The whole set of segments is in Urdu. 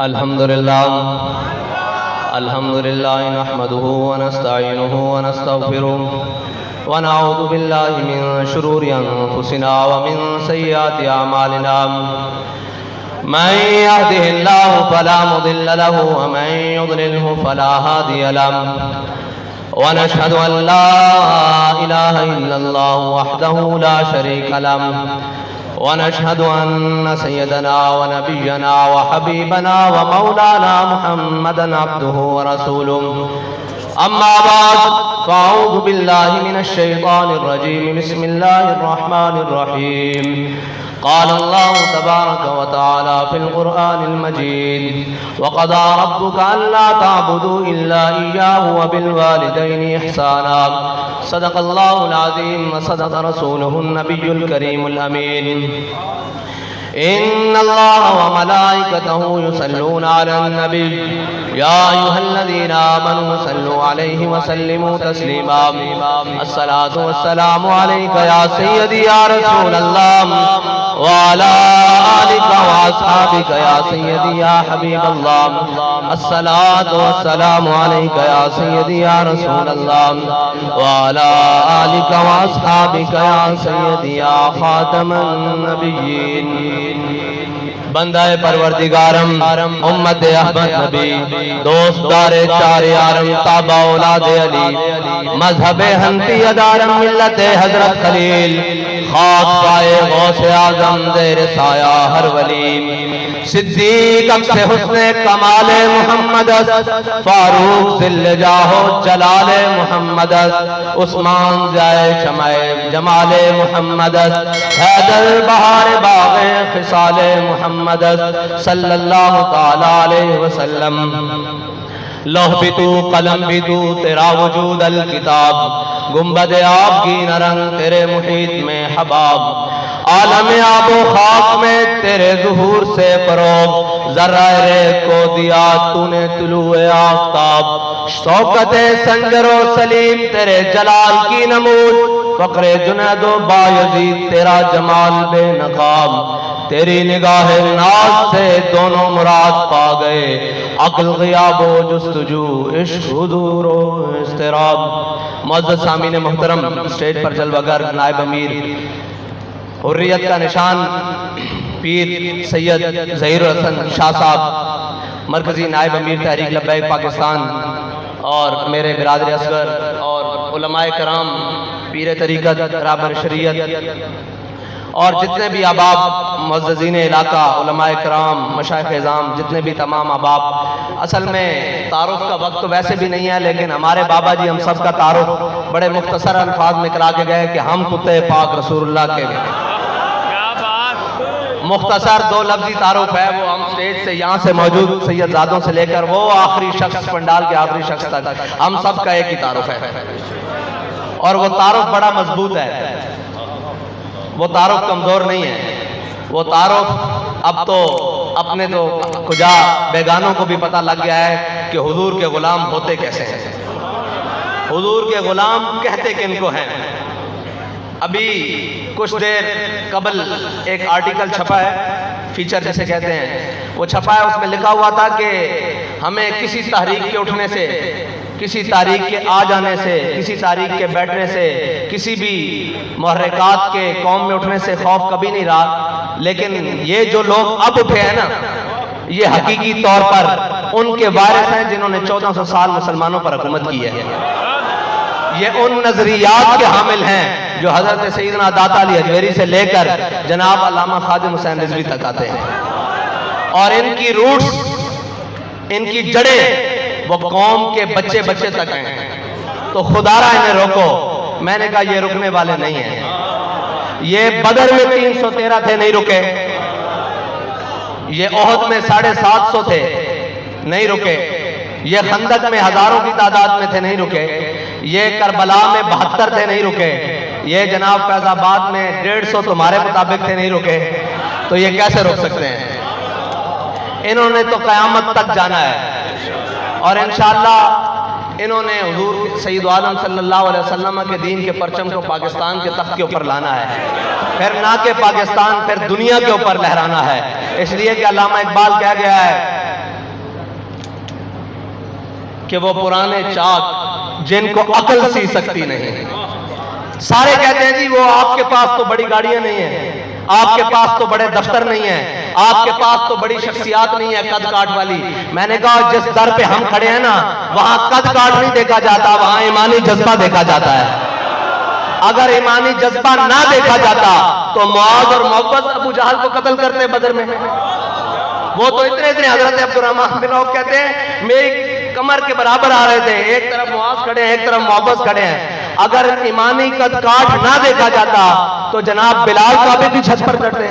الحمد لله نحمده ونستعينه ونستغفره ونعوذ بالله من شرور أنفسنا ومن سيئات أعمالنا من يهده الله فلا مضل له ومن يضلله فلا هادي له ونشهد أن لا إله إلا الله وحده لا شريك له ونشهد أن سيدنا ونبينا وحبيبنا ومولانا محمدا عبده ورسوله أما بعد فأعوذ بالله من الشيطان الرجيم بسم الله الرحمن الرحيم قال الله تبارك وتعالى في القرآن المجيد وقضى ربك ألا تعبدوا إلا إياه وبالوالدين إحسانا صدق الله العظيم وصدق رسوله النبي الكريم الأمين إن الله وملائكته يصلون على النبي يا أيها الذين آمنوا صلوا عليه وسلموا تسليما الصلاة والسلام عليك يا سيدي يا رسول الله وعلى آلك وأصحابك يا سيدي يا حبيب الله الصلاة والسلام عليك يا سيدي يا رسول الله وعلى آلك وأصحابك يا سيدي يا خاتم النبيين بندہ پروردگارم امت احمد نبی دوست دار چار یارم تابع اولاد علی مذہب حنفی ادارم ملت حضرت خلیل خاک پائے غوث اعظم زیر سایہ ہر ولی صدیق اکس حسن کمال محمد فاروق ذل جاہ جلال محمد عثمان ضیاء شمع جمال محمد حیدر بہار باغ خصال محمد صلی اللہ تعالی علیہ وسلم لوح بھی تو قلم بھی تو تیرا وجود الکتاب گنبد آب کی نرنگ تیرے محیط میں حباب عالم آب و خاک میں تیرے ظہور سے فروغ ذرہ ریت کو دیا تو نے طلوع آفتاب شوکت سنجر و سلیم تیرے جلال کی نمود فقر جنید و بایزید تیرا جمال بے نقاب تیری نگاہ ناز سے دونوں مراد پا گئے عقل غیاب و جستجو عشق حضور و اضطراب معزز سامعین محترم اسٹیج پر جلوگر نائب امیر حریت کا نشان پیر سید ظہیر الحسن شاہ صاحب مرکزی نائب امیر تحریک لبیک پاکستان اور میرے برادر اصغر اور علماء کرام پیر طریقت رہبر شریعت اور جتنے بھی احباب معززین علاقہ علماء کرام مشائخ اعظام جتنے بھی تمام احباب اصل میں تعارف کا وقت تو ویسے بھی نہیں ہے لیکن ہمارے بابا جی ہم سب کا تعارف بڑے مختصر الفاظ میں کرا کے گئے کہ ہم کتے پاک رسول اللہ کے مختصر دو لفظی تعارف ہے وہ ہم سٹیج سے یہاں سے موجود سید زادوں سے لے کر وہ آخری شخص پنڈال کے آخری شخص تک ہم سب کا ایک ہی تعارف ہے اور وہ تعارف بڑا مضبوط ہے وہ تعارف کمزور نہیں ہے وہ تعارف اب تو اپنے تو کجا بیگانوں کو بھی پتہ لگ گیا ہے کہ حضور کے غلام ہوتے کیسے ہیں حضور کے غلام کہتے کن کو ہیں ابھی کچھ دیر قبل ایک آرٹیکل چھپا ہے فیچر جسے کہتے ہیں وہ چھپا ہے اس میں لکھا ہوا تھا کہ ہمیں کسی تحریک کے اٹھنے سے کسی تاریخ کے آ جانے سے کسی تاریخ کے بیٹھنے سے کسی بھی محرکات کے قوم میں اٹھنے سے خوف کبھی نہیں رہا لیکن یہ جو لوگ اب اٹھے ہیں نا یہ حقیقی طور پر ان کے وارث ہیں جنہوں نے 1400 سال مسلمانوں پر حکومت کی ہے یہ ان نظریات کے حامل ہیں جو حضرت سیدنا داتا علی حجویری سے لے کر جناب علامہ خادم حسین رضوی تک آتے ہیں اور ان کی روٹس ان کی جڑیں وہ قوم کے بچے بچے تک ہیں تو خدا را انہیں روکو میں نے کہا یہ رکنے والے نہیں ہیں یہ بدر میں 313 تھے نہیں رکے یہ احد میں 750 تھے نہیں رکے یہ خندق میں ہزاروں کی تعداد میں تھے نہیں رکے یہ کربلا میں 72 تھے نہیں رکے یہ جناب فیض آباد میں 150 تمہارے مطابق تھے نہیں رکے تو یہ کیسے روک سکتے ہیں انہوں نے تو قیامت تک جانا ہے اور انشاءاللہ انہوں نے حضور سید عالم صلی اللہ علیہ وسلم کے دین کے پرچم کو پاکستان کے تخت کے اوپر لانا ہے پھر نہ کہ پاکستان پھر دنیا کے اوپر لہرانا ہے اس لیے کہ علامہ اقبال کہہ گیا ہے کہ وہ پرانے چاک جن کو عقل سی سکتی نہیں. سارے کہتے ہیں جی وہ آپ کے پاس تو بڑی گاڑیاں نہیں ہیں, آپ کے پاس تو بڑے دفتر نہیں ہیں, آپ کے پاس تو بڑی شخصیات نہیں ہے قد کاٹ والی. میں نے کہا جس در پہ ہم کھڑے ہیں نا وہاں قد کاٹ نہیں دیکھا جاتا, وہاں ایمانی جذبہ دیکھا جاتا ہے. اگر ایمانی جذبہ نہ دیکھا جاتا تو معاذ اور محبت ابو جہل کو قتل کرتے بدر میں. وہ تو اتنے حضرت عبدالرحمن بن عوف کہتے ہیں میری کمر کے برابر آ رہے تھے, ایک طرف معاذ کھڑے ہیں ایک طرف محبت کھڑے ہیں. اگر ایمانی قد کاٹ نہ دیکھا جاتا تو جناب بلال کا بھی چھت پر چڑھتے.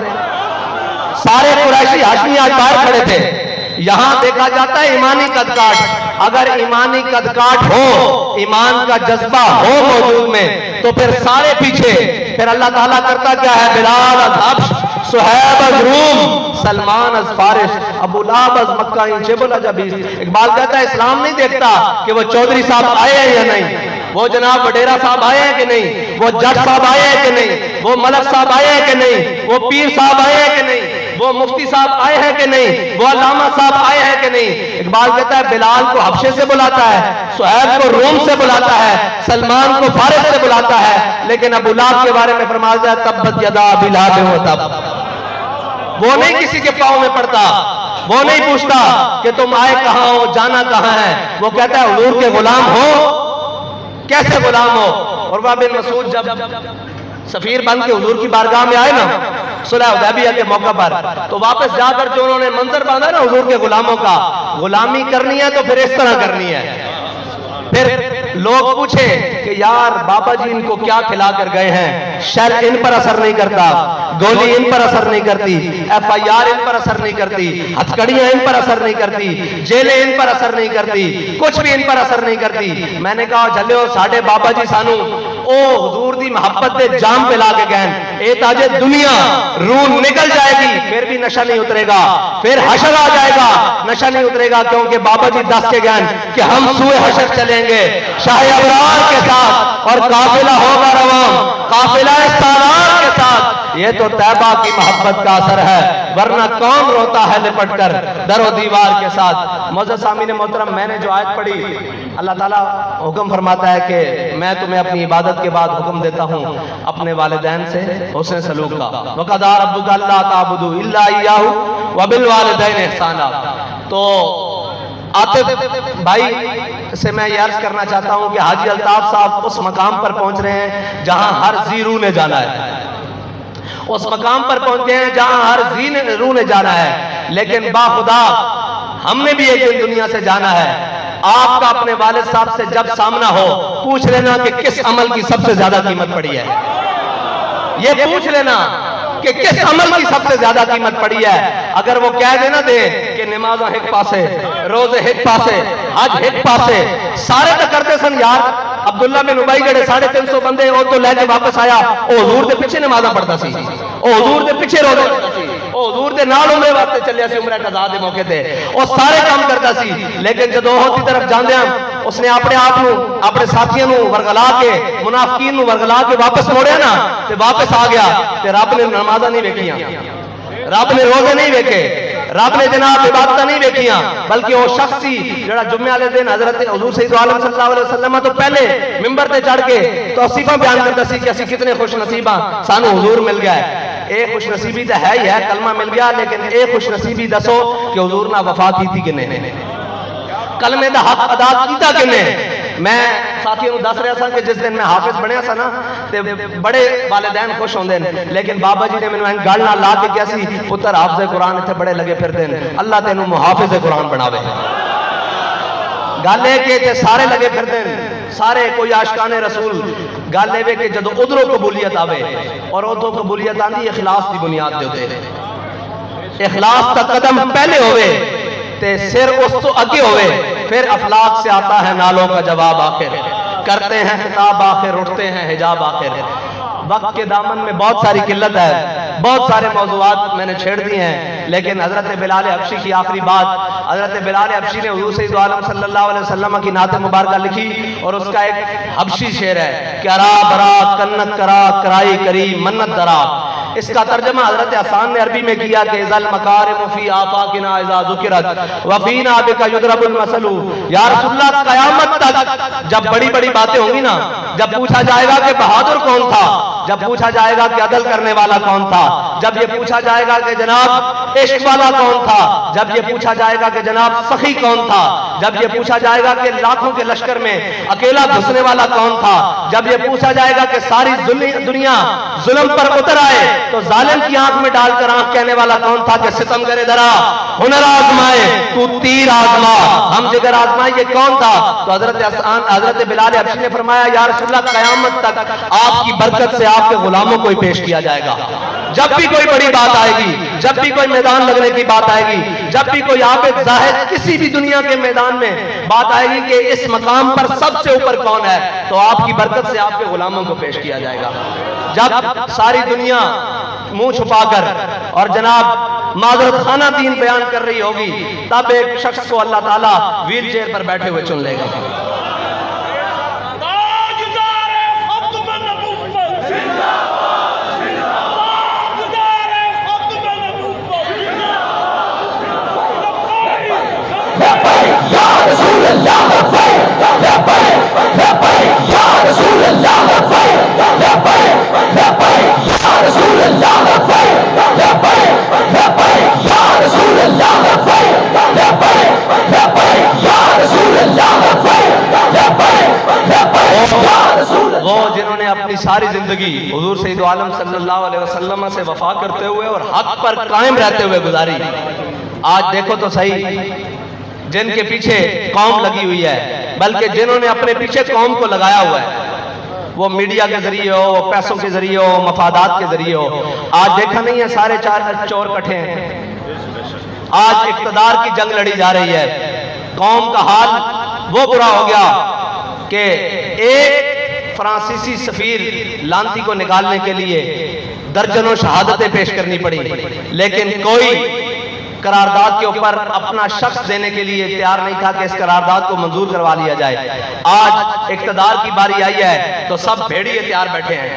سارے قریشی ہاشمی آج باہر کھڑے تھے. یہاں دیکھا جاتا ہے ایمانی قد کاٹ. اگر ایمانی قد کاٹ ہو, ایمان کا جذبہ ہو موجود میں, تو پھر سارے پیچھے. پھر اللہ تعالیٰ کرتا کیا ہے, بلال از حبش, صہیب از روم, سلمان از فارس, ابو لہب از مکہ, جبل جبیس. اقبال کہتا ہے اسلام نہیں دیکھتا کہ وہ چودھری صاحب آئے ہیں یا نہیں, وہ جناب وڈیرا صاحب آئے ہیں کہ نہیں, وہ جٹ صاحب آئے ہیں کہ نہیں, وہ ملک صاحب آئے ہیں کہ نہیں, وہ پیر صاحب آئے ہیں کہ نہیں, وہ مفتی صاحب آئے ہیں کہ نہیں, وہ علامہ صاحب آئے ہیں کہ نہیں. اقبال کہتا ہے بلال کو حبشے سے بلاتا ہے, صہیب کو روم سے بلاتا ہے, سلمان کو فارس سے بلاتا ہے, لیکن ابو لہب کے بارے میں فرمایا ہے تبت یدا ابی لہب وتب. وہ نہیں کسی کے پاؤں میں پڑتا, وہ نہیں پوچھتا کہ تم آئے کہاں ہو, جانا کہاں ہے. وہ کہتا ہے حضور کے غلام ہو. کیسے غلام ہو؟ عروہ بن مسعود جب سفیر بن کے حضور کی بارگاہ میں آئے نا صلح حدیبیہ کے موقع پر, تو واپس جا کر جو انہوں نے منظر باندھا نا حضور کے غلاموں کا, غلامی کرنی ہے تو پھر اس طرح کرنی ہے. پھر لوگ پوچھے کہ یار بابا جی ان کو کیا کھلا کر گئے ہیں, شر ان پر اثر نہیں کرتا, گولی ان پر اثر نہیں کرتی, ایف آئی آر ان پر اثر نہیں کرتی, ہتھکڑیاں ان پر اثر نہیں کرتی, جیلیں ان پر اثر نہیں کرتی, کچھ بھی ان پر اثر نہیں کرتی. میں نے کہا جھلیو ساڑھے بابا جی سانو او حضور دی محبت دے جام پہ لا کے گئن, اے تاجے دنیا روح نکل جائے گی پھر بھی نشہ نہیں اترے گا, پھر حشر آ جائے گا نشہ نہیں اترے گا, کیونکہ بابا جی دس کے گئن کہ ہم سوئے حشر چلیں گے شاہ ابرار کے ساتھ, اور قافلہ ہوگا روان قافلہ سالار کے ساتھ. یہ تو طیبہ کی محبت کا اثر ہے, ورنہ کون روتا ہے لپٹ کر در و دیوار کے ساتھ. معزز سامعین محترم, میں نے جو آیت پڑھی, اللہ تعالیٰ حکم فرماتا ہے کہ میں تمہیں اپنی عبادت کے بعد حکم دیتا ہوں اپنے والدین سے حسن سلوک کا. وَقَضَىٰ رَبُّكَ أَلَّا تَعْبُدُوا إِلَّا إِيَّاهُ وَبِالْوَالِدَيْنِ إِحْسَانًا. تو عاطف بھائی سے میں یہ عرض کرنا چاہتا ہوں کہ حاجی الطاف صاحب اس مقام پر پہنچ رہے ہیں جہاں ہر ذی روح نے جانا ہے, اس مقام پر پہنچے ہیں جہاں ہر ذی روح نے جانا ہے. لیکن با خدا ہم نے بھی ایک دن دنیا سے جانا ہے. آپ کا اپنے والد صاحب سے جب سامنا ہو پوچھ لینا کہ کس عمل کی سب سے زیادہ قیمت پڑی ہے. یہ پوچھ لینا کہ کس عمل کی سب سے زیادہ قیمت پڑی ہے. اگر وہ کہہ دینا دے کہ نمازاں ایک پاسے, روزے ایک پاسے, حج ایک پاسے, سارے تو کرتے سن یار. عبداللہ بن ابی جڑے 350 بندے وہ تو لے کے واپس آیا, او حضور دے پیچھے نمازاں پڑھتا سی, او حضور دے پیچھے روزے پڑھتا سی, او حضور دے نال عمرے واسطے چلیا سی, عمرہ قضا دے موقع تے او سارے کام کرتا سی. لیکن جدوں احد دی طرف جاندیاں اس نے اپنے آپ نو اپنے ساتھیاں نو ورگلا کے منافقین نو ورگلا کے واپس موڑیا نا تے واپس آ گیا. تے رب نے نمازاں نہیں ویکھیاں, رب نے روزے نہیں ویکھے, رب نے جناب عبادتیں نہیں ویکھیاں, بلکہ وہ شخص سی جڑا جمعے والے دن حضرت حضور سید عالم صلی اللہ علیہ وسلم تو پہلے ممبر تے چڑھ کے توصیفاں بیان کرتا سی کہ اسی کتنے خوش نصیب ہاں سانو حضور مل گیا ہے. اے خوش نصیبی تے ہے ہی ہے, کلمہ مل گیا, لیکن اے خوش نصیبی دسو کہ حضور نے وفا کی تھی کہ نہیں, کلمے دا حق ادا کیتا کہ نہیں. میں ساتھیوں دس رہا سا کہ جس دن میں حافظ بنیا سا نا تے بڑے والدین خوش ہوندے, لیکن بابا جی نے مینوں این گل نال لا کے کیا سی, پتر حافظ قرآن اتنے بڑے لگے پھردے ہیں, اللہ تینوں محافظ قرآن بناوے. گل ہے کہ تے سارے لگے پھردے ہیں, سارے کوئی عاشقان رسول. گل ہے کہ جدو ادھروں قبولیت آوے اور ادھروں قبولیت آندی اخلاص دی بنیاد دے ہوتے, اخلاص کا قدم پہلے ہوئے تے سر اس تو اگے ہوئے, پھر افلاق سے آتا ہے نالوں کا جواب آخر, کرتے ہیں خطاب آخر, اٹھتے ہیں حجاب آخر. وقت کے دامن میں بہت ساری قلت ہے, بہت سارے موضوعات میں نے چھیڑ دی ہیں, لیکن حضرت بلال حبشی کی آخری بات, حضرت بلال حبشی نے حضور سید عالم صلی اللہ علیہ وسلم کی نعت مبارکہ لکھی, اور اس کا ایک حبشی شعر ہے کہ ارا برا کنت کرا کرائی کری منت درا. اس کا ترجمہ حضرت حسان نے عربی میں کیا کہ ذل مکارم فی آفاقنا اذا ذکرت وفینا بک یضرب المثل. یا رسول اللہ قیامت تک جب بڑی بڑی باتیں ہوں گی نا، جب پوچھا جائے گا کہ بہادر کون تھا، جب پوچھا جائے گا کہ عدل کرنے والا کون تھا، جب یہ پوچھا جائے گا کہ جناب عشق والا کون تھا، جب یہ پوچھا جائے گا کہ جناب سخی کون تھا، جب یہ پوچھا جائے گا کہ لاکھوں کے لشکر میں اکیلا گھسنے والا کون تھا، جب یہ پوچھا جائے گا کہ ساری دنیا ظلم پر اتر آئے تو ظالم کی آنکھ میں ڈال کر آنکھ کہنے والا کون تھا کہ ستم کرے درا ہنر آزمائے تو تیر آزما ہم جگر آزمائے، یہ کون تھا؟ تو حضرت بلال حبشی نے فرمایا یا رسول اللہ قیامت تک آپ کی برکت سے آپ کے غلاموں کو ہی پیش کیا جائے گا. جب بھی کوئی بڑی بات آئے گی، جب بھی کوئی میدان لگنے کی بات آئے گی، جب بھی کوئی عابد زاہد کسی بھی دنیا کے میدان میں بات آئے گی کہ اس مقام پر سب سے اوپر کون ہے، تو آپ کی برکت سے آپ کے غلاموں کو پیش کیا جائے گا. جب ساری دنیا منہ چھپا کر اور جناب معذرت خانہ دین بیان کر رہی ہوگی، تب ایک شخص کو اللہ تعالیٰ ویل چیئر پر بیٹھے ہوئے چن لے گا. وہ جنہوں نے اپنی ساری زندگی حضور سید عالم صلی اللہ علیہ وسلم سے وفا کرتے ہوئے اور حق پر قائم رہتے ہوئے گزاری. آج دیکھو تو صحیح، جن کے پیچھے قوم لگی ہوئی ہے، بلکہ جنہوں نے اپنے پیچھے قوم کو لگایا ہوا ہے، وہ میڈیا کے ذریعے ہو، پیسوں کے ذریعے ہو، مفادات کے ذریعے ہو. آج دیکھا نہیں ہے سارے چور کٹھے ہیں. آج اقتدار کی جنگ لڑی جا رہی ہے. قوم کا حال وہ برا ہو گیا کہ ایک فرانسیسی سفیر لانتی کو نکالنے کے لیے درجنوں شہادتیں پیش کرنی پڑی، لیکن کوئی قرارداد کے اوپر اپنا شخص دینے کے لیے تیار نہیں تھا کہ اس قرارداد کو منظور کروا لیا جائے. آج اقتدار کی باری آئی ہے تو سب بھیڑیے تیار بیٹھے ہیں.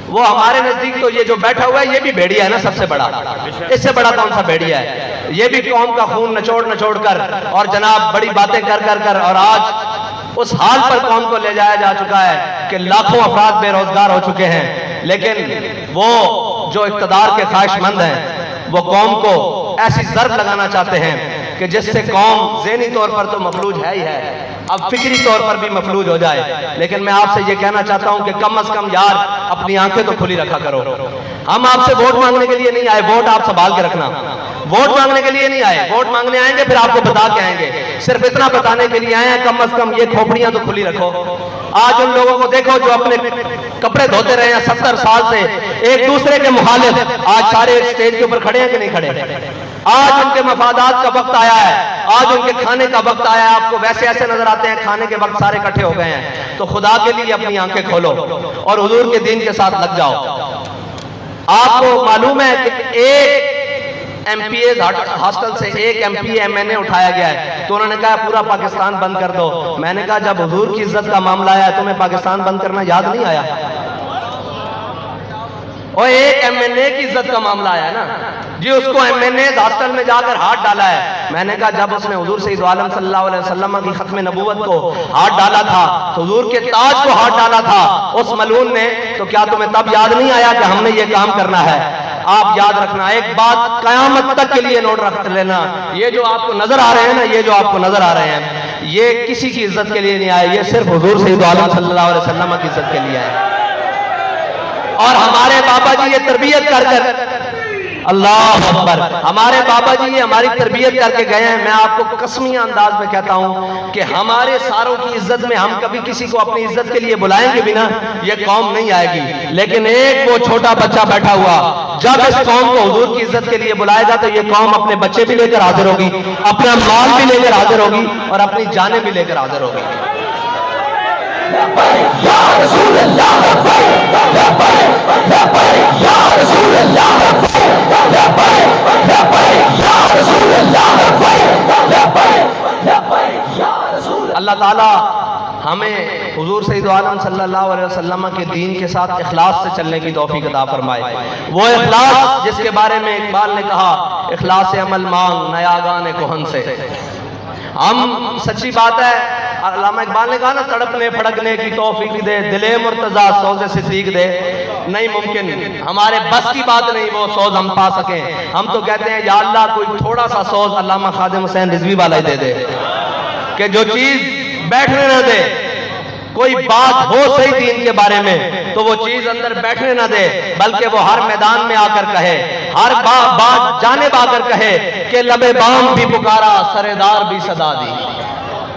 وہ ہمارے نزدیک تو یہ جو بیٹھا ہوا ہے یہ بھی بھیڑیا ہے نا، سب سے بڑا. اس سے بڑا کون سا بھیڑیا ہے؟ یہ بھی قوم کا خون نچوڑ کر اور جناب بڑی باتیں کر اور آج اس حال پر قوم کو لے جایا جا چکا ہے کہ لاکھوں افراد بے روزگار ہو چکے ہیں. لیکن وہ جو اقتدار کے خواہش مند ہیں وہ قوم کو ایسی ضرب لگانا چاہتے ہیں کہ جس سے قوم ذہنی طور پر تو مفلوج ہے ہی ہے، اب فکری طور پر بھی مفلوج ہو جائے. لیکن میں آپ سے یہ کہنا چاہتا ہوں کہ کم از کم یار اپنی آنکھیں تو کھلی رکھا کرو. ہم آپ سے ووٹ مانگنے کے لیے نہیں آئے، ووٹ آپ سنبھال کے رکھنا. ووٹ مانگنے کے لیے نہیں آئے، ووٹ مانگنے آئیں گے پھر آپ کو بتا کے آئیں گے. صرف اتنا بتانے کے لیے آئے ہیں کم از کم یہ کھوپڑیاں تو کھلی رکھو. آج ان لوگوں کو دیکھو جو اپنے کپڑے دھوتے رہے ہیں 70 سال سے، ایک دوسرے کے مخالف، آج سارے اسٹیج کے اوپر کھڑے ہیں کہ نہیں کھڑے؟ آج ان کے مفادات کا وقت آیا ہے، آج ان کے کھانے کا وقت آیا ہے. آپ کو ویسے ایسے نظر آتے ہیں کھانے کے وقت سارے کٹھے ہو گئے ہیں. تو خدا کے لیے اپنی آنکھیں کھولو اور حضور کے دین کے ساتھ لگ جاؤ. آپ کو معلوم ہے کہ ایک ایم پی اے ہاسٹل سے ایک ایم پی ایم این اے اٹھایا گیا ہے تو انہوں نے کہا پورا پاکستان بند کر دو. میں نے کہا جب حضور کی عزت کا معاملہ آیا تمہیں پاکستان بند کرنا یاد نہیں آیا؟ اور ایک ایم این اے کی عزت کا معاملہ آیا نا جی، اس کو ایم این اے ہاسٹل میں جا کر ہاتھ ڈالا ہے. میں نے کہا جب اس نے حضور سید عالم صلی اللہ علیہ وسلم کی ختم نبوت کو ہاتھ ڈالا تھا، حضور کے تاج کو ہاتھ ڈالا تھا اس ملعون نے، تو کیا تمہیں تب یاد نہیں آیا کہ ہم نے یہ کام کرنا ہے؟ آپ یاد رکھنا ایک بات قیامت تک کے لیے نوٹ رکھ لینا، یہ جو آپ کو نظر آ رہے ہیں نا، یہ جو آپ کو نظر آ رہے ہیں یہ کسی کی عزت کے لیے نہیں آئے، یہ صرف حضور سید عالم صلی اللہ علیہ وسلم کی عزت کے لیے آئے. اور ہمارے بابا جی یہ تربیت کر اللہ اکبر، ہمارے بابا جی یہ ہماری تربیت کر کے گئے ہیں. میں آپ کو قسمیہ انداز میں کہتا ہوں کہ ہمارے ساروں کی عزت میں ہم کبھی کسی کو اپنی عزت کے لیے بلائیں گے بھی نا، یہ قوم نہیں آئے گی. لیکن ایک وہ چھوٹا بچہ بیٹھا ہوا جب اس قوم کو حضور کی عزت کے لیے بلائے گا تو یہ قوم اپنے بچے بھی لے کر حاضر ہوگی، اپنا مال بھی لے کر حاضر ہوگی اور اپنی جانیں بھی لے کر حاضر ہوگی. یا رسول اللہ اللہ تعالی ہمیں حضور سید عالم صلی اللہ علیہ وسلم کے دین کے ساتھ اخلاص سے چلنے کی توفیق عطا فرمائے. وہ اخلاص جس کے بارے میں اقبال نے کہا اخلاص عمل مانگ نیاگان کہن سے. ہم سچی بات ہے علامہ اقبال نے کہا نا تڑپنے پھڑکنے کی توفیق دے دلے مرتضیٰ سوز صدیق دے. نہیں ممکن، ہمارے بس کی بات نہیں وہ سوز ہم پا سکیں. ہم تو کہتے ہیں یا اللہ کوئی تھوڑا سا سوز علامہ خادم حسین رضوی والا ہی دے دے کہ جو چیز بیٹھنے نہ دے. کوئی بات ہو صحیح دین کے بارے میں تو وہ چیز اندر بیٹھنے نہ دے بلکہ وہ ہر میدان میں آ کر کہے، ہر بات جانب آ کر کہے کہ لب بام بھی پکارا سردار بھی صدا دی.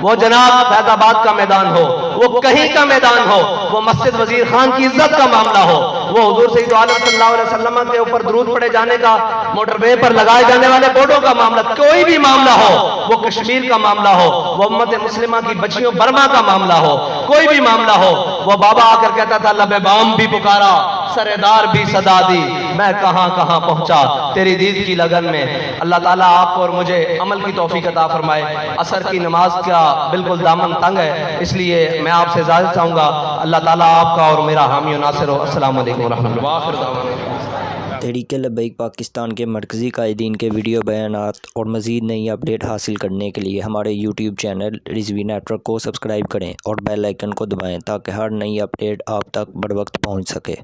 وہ جناب فیض آباد کا میدان ہو، وہ کہیں کا میدان ہو، وہ مسجد وزیر خان کی عزت کا معاملہ ہو، وہ حضور سید عالم صلی اللہ علیہ وسلم کے اوپر درود پڑے جانے کا موٹر وے پر لگائے جانے والے بورڈوں کا معاملہ، کوئی بھی معاملہ ہو، وہ کشمیر کا معاملہ ہو، وہ امت مسلمہ کی بچیوں برما کا معاملہ ہو، کوئی بھی معاملہ ہو، وہ بابا آ کر کہتا تھا لب بام بھی پکارا سردار بھی صدا دی. میں کہاں کہاں پہنچا تیری دید کی لگن میں. اللہ تعالیٰ آپ کو اور مجھے عمل کی توفیق عطا فرمائے. عصر کی نماز کا بالکل دامن تنگ ہے، اس لیے میں آپ سے اجازت چاہوں گا. اللہ تعالیٰ آپ کا اور میرا حامی و ناصر ہو. السلام علیکم ورحمۃ اللہ. تحریک لبیک پاکستان کے مرکزی قائدین کے ویڈیو بیانات اور مزید نئی اپڈیٹ حاصل کرنے کے لیے ہمارے YouTube channel Rizvi network کو سبسکرائب کریں اور بیل آئیکن کو دبائیں تاکہ ہر نئی اپڈیٹ آپ تک بر وقت پہنچ سکے.